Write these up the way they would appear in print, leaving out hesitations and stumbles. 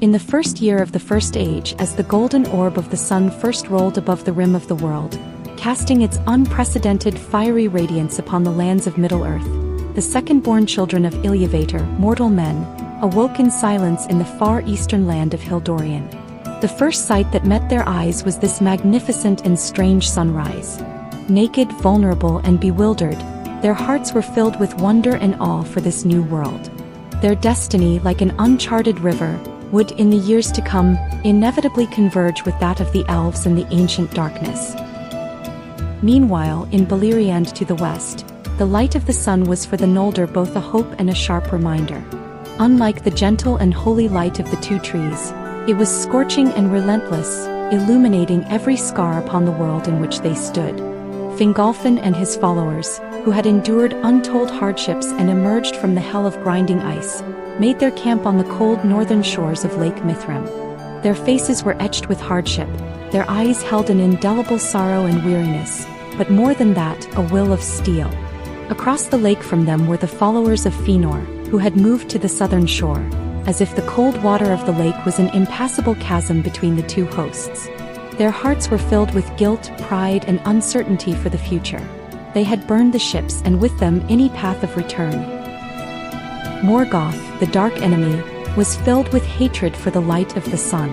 In the first year of the First Age, as the golden orb of the sun first rolled above the rim of the world, casting its unprecedented fiery radiance upon the lands of Middle-earth, the second-born children of Iluvatar, mortal men, awoke in silence in the far eastern land of Hildorian. The first sight that met their eyes was this magnificent and strange sunrise. Naked, vulnerable, and bewildered, their hearts were filled with wonder and awe for this new world. Their destiny, like an uncharted river, would, in the years to come, inevitably converge with that of the elves and the ancient darkness. Meanwhile, in Beleriand to the west, the light of the sun was for the Noldor both a hope and a sharp reminder. Unlike the gentle and holy light of the two trees, it was scorching and relentless, illuminating every scar upon the world in which they stood. Fingolfin and his followers, who had endured untold hardships and emerged from the hell of grinding ice, made their camp on the cold northern shores of Lake Mithrim. Their faces were etched with hardship, their eyes held an indelible sorrow and weariness, but more than that, a will of steel. Across the lake from them were the followers of Fëanor, who had moved to the southern shore, as if the cold water of the lake was an impassable chasm between the two hosts. Their hearts were filled with guilt, pride, and uncertainty for the future. They had burned the ships and with them any path of return. Morgoth, the dark enemy, was filled with hatred for the light of the sun.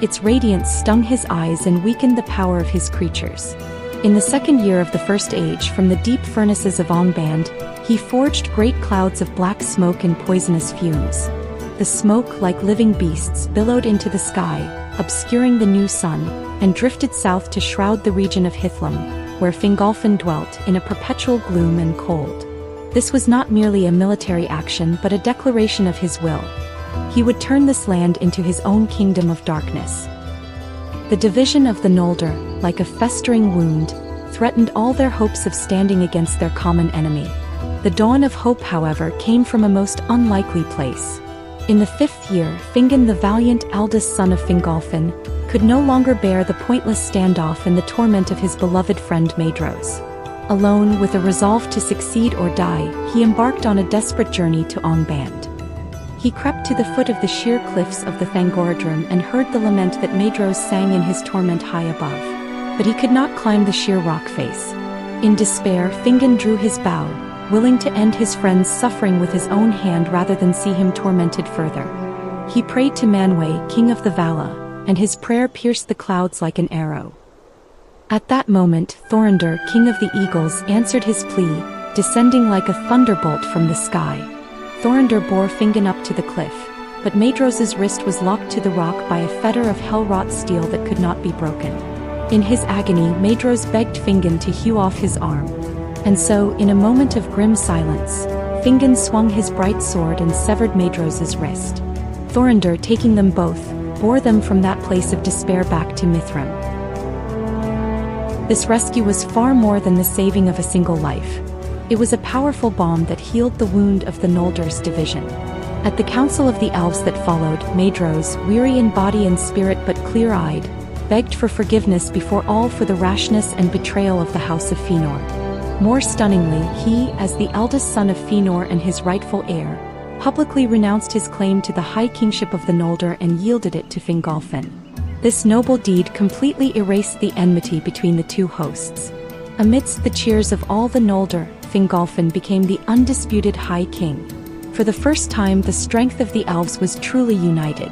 Its radiance stung his eyes and weakened the power of his creatures. In the second year of the First Age, from the deep furnaces of Angband, he forged great clouds of black smoke and poisonous fumes. The smoke, like living beasts, billowed into the sky, obscuring the new sun, and drifted south to shroud the region of Hithlum, where Fingolfin dwelt, in a perpetual gloom and cold. This was not merely a military action but a declaration of his will. He would turn this land into his own kingdom of darkness. The division of the Noldor, like a festering wound, threatened all their hopes of standing against their common enemy. The dawn of hope, however, came from a most unlikely place. In the 5th year, Fingon, the valiant eldest son of Fingolfin, could no longer bear the pointless standoff and the torment of his beloved friend Maedhros. Alone, with a resolve to succeed or die, he embarked on a desperate journey to Angband. He crept to the foot of the sheer cliffs of the Thangorodrim and heard the lament that Maedhros sang in his torment high above. But he could not climb the sheer rock face. In despair, Fingon drew his bow, willing to end his friend's suffering with his own hand rather than see him tormented further. He prayed to Manwë, king of the Vala, and his prayer pierced the clouds like an arrow. At that moment, Thorondor, king of the Eagles, answered his plea, descending like a thunderbolt from the sky. Thorondor bore Fingon up to the cliff, but Maedhros's wrist was locked to the rock by a fetter of hell-wrought steel that could not be broken. In his agony, Maedhros begged Fingon to hew off his arm. And so, in a moment of grim silence, Fingon swung his bright sword and severed Maedhros's wrist. Thorondor, taking them both, bore them from that place of despair back to Mithrim. This rescue was far more than the saving of a single life. It was a powerful balm that healed the wound of the Noldor's division. At the council of the elves that followed, Maedhros, weary in body and spirit but clear-eyed, begged for forgiveness before all for the rashness and betrayal of the House of Fëanor. More stunningly, he, as the eldest son of Fëanor and his rightful heir, publicly renounced his claim to the high kingship of the Noldor and yielded it to Fingolfin. This noble deed completely erased the enmity between the two hosts. Amidst the cheers of all the Noldor, Fingolfin became the undisputed High King. For the first time, the strength of the elves was truly united.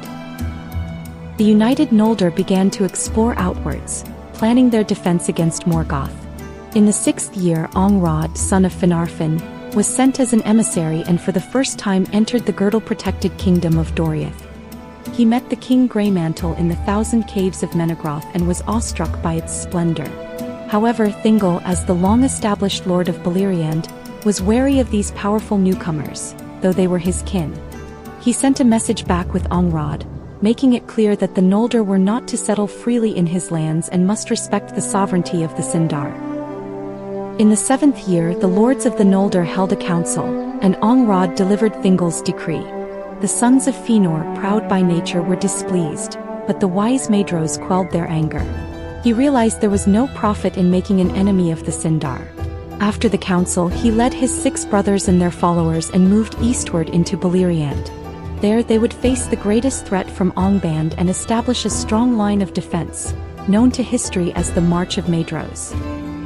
The united Noldor began to explore outwards, planning their defense against Morgoth. In the 6th year, Angrod, son of Finarfin, was sent as an emissary and for the first time entered the girdle-protected kingdom of Doriath. He met the King Greymantle in the 1,000 caves of Menegroth and was awestruck by its splendor. However, Thingol, as the long-established lord of Beleriand, was wary of these powerful newcomers, though they were his kin. He sent a message back with Angrod, making it clear that the Noldor were not to settle freely in his lands and must respect the sovereignty of the Sindar. In the 7th year, the lords of the Noldor held a council, and Angrod delivered Thingol's decree. The sons of Fëanor, proud by nature, were displeased, but the wise Maedhros quelled their anger. He realized there was no profit in making an enemy of the Sindar. After the council, he led his 6 brothers and their followers and moved eastward into Beleriand. There they would face the greatest threat from Angband and establish a strong line of defense, known to history as the March of Maedhros.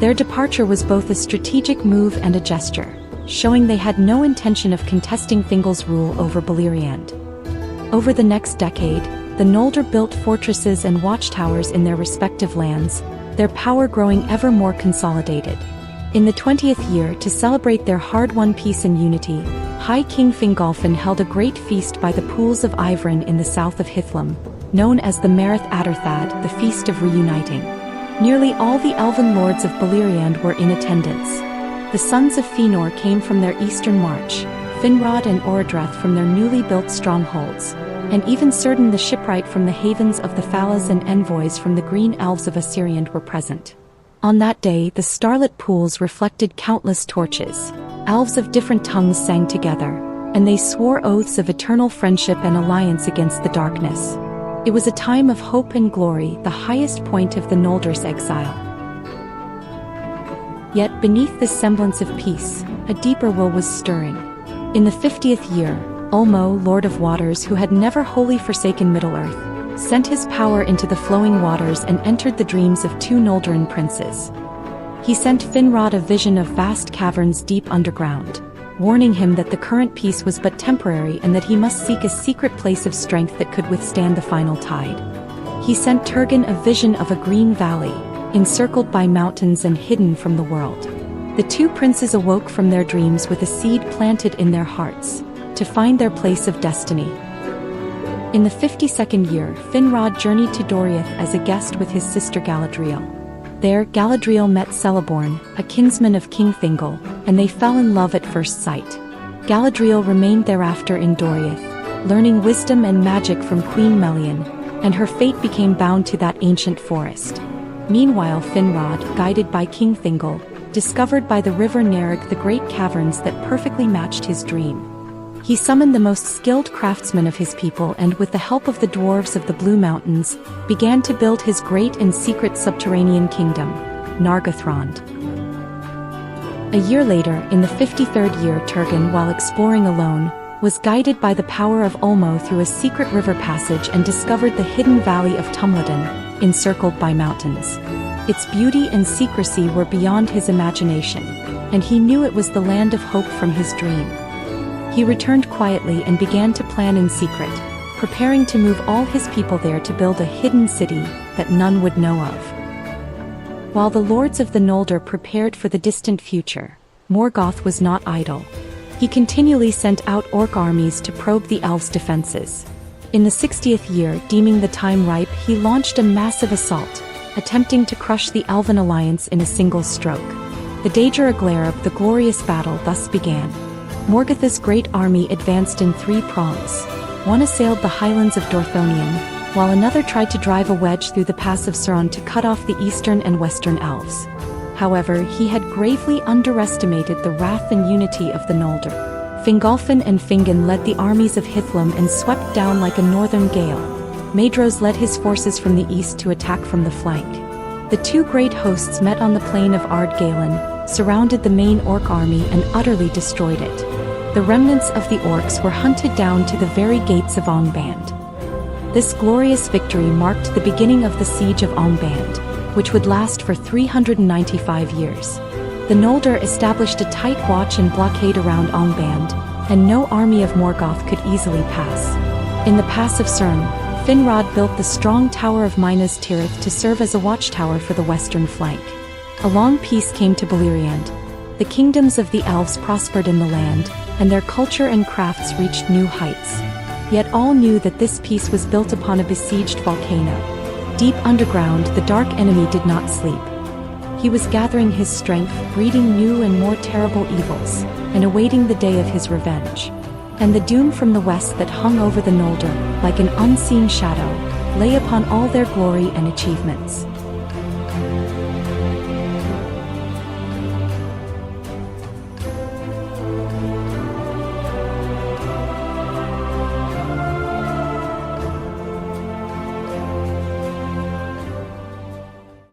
Their departure was both a strategic move and a gesture, showing they had no intention of contesting Fingal's rule over Beleriand. Over the next decade, the Noldor built fortresses and watchtowers in their respective lands, their power growing ever more consolidated. In the 20th year, to celebrate their hard-won peace and unity, High King Fingolfin held a great feast by the pools of Ivern in the south of Hithlum, known as the Merith Atterthad, the Feast of Reuniting. Nearly all the elven lords of Beleriand were in attendance. The sons of Fëanor came from their eastern march, Finrod and Orodreth from their newly built strongholds, and even Círdan the shipwright from the havens of the Falas and envoys from the green elves of Assyriand were present. On that day, the starlit pools reflected countless torches. Elves of different tongues sang together, and they swore oaths of eternal friendship and alliance against the darkness. It was a time of hope and glory, the highest point of the Noldor's exile. Yet beneath this semblance of peace, a deeper will was stirring. In the 50th year, Ulmo, Lord of Waters, who had never wholly forsaken Middle-earth, sent his power into the flowing waters and entered the dreams of two Noldoran princes. He sent Finrod a vision of vast caverns deep underground, warning him that the current peace was but temporary and that he must seek a secret place of strength that could withstand the final tide. He sent Turgon a vision of a green valley, encircled by mountains and hidden from the world. The two princes awoke from their dreams with a seed planted in their hearts, to find their place of destiny. In the 52nd year, Finrod journeyed to Doriath as a guest with his sister Galadriel. There, Galadriel met Celeborn, a kinsman of King Thingol, and they fell in love at first sight. Galadriel remained thereafter in Doriath, learning wisdom and magic from Queen Melian, and her fate became bound to that ancient forest. Meanwhile, Finrod, guided by King Thingol, discovered by the river Nerrig the great caverns that perfectly matched his dream. He summoned the most skilled craftsmen of his people and, with the help of the dwarves of the Blue Mountains, began to build his great and secret subterranean kingdom, Nargothrond. A year later, in the 53rd year, Turgon, while exploring alone, was guided by the power of Ulmo through a secret river passage and discovered the hidden valley of Tumlodin, encircled by mountains. Its beauty and secrecy were beyond his imagination, and he knew it was the land of hope from his dream. He returned quietly and began to plan in secret, preparing to move all his people there to build a hidden city that none would know of. While the lords of the Noldor prepared for the distant future, Morgoth was not idle. He continually sent out orc armies to probe the elves' defenses. In the 60th year, deeming the time ripe, he launched a massive assault, attempting to crush the Elven alliance in a single stroke. The Daedra Aglareb, the glorious battle, thus began. Morgoth's great army advanced in three prongs. One assailed the highlands of Dorthonion, while another tried to drive a wedge through the pass of Sauron to cut off the eastern and western elves. However, he had gravely underestimated the wrath and unity of the Noldor. Fingolfin and Fingon led the armies of Hithlum and swept down like a northern gale. Maedhros led his forces from the east to attack from the flank. The two great hosts met on the plain of Ardgalen, surrounded the main orc army and utterly destroyed it. The remnants of the orcs were hunted down to the very gates of Angband. This glorious victory marked the beginning of the siege of Angband, which would last for 395 years. The Noldor established a tight watch and blockade around Angband, and no army of Morgoth could easily pass. In the pass of Cyrn, Finrod built the strong tower of Minas Tirith to serve as a watchtower for the western flank. A long peace came to Beleriand. The kingdoms of the elves prospered in the land, and their culture and crafts reached new heights. Yet all knew that this peace was built upon a besieged volcano. Deep underground, the dark enemy did not sleep. He was gathering his strength, breeding new and more terrible evils, and awaiting the day of his revenge. And the doom from the west that hung over the Noldor, like an unseen shadow, lay upon all their glory and achievements.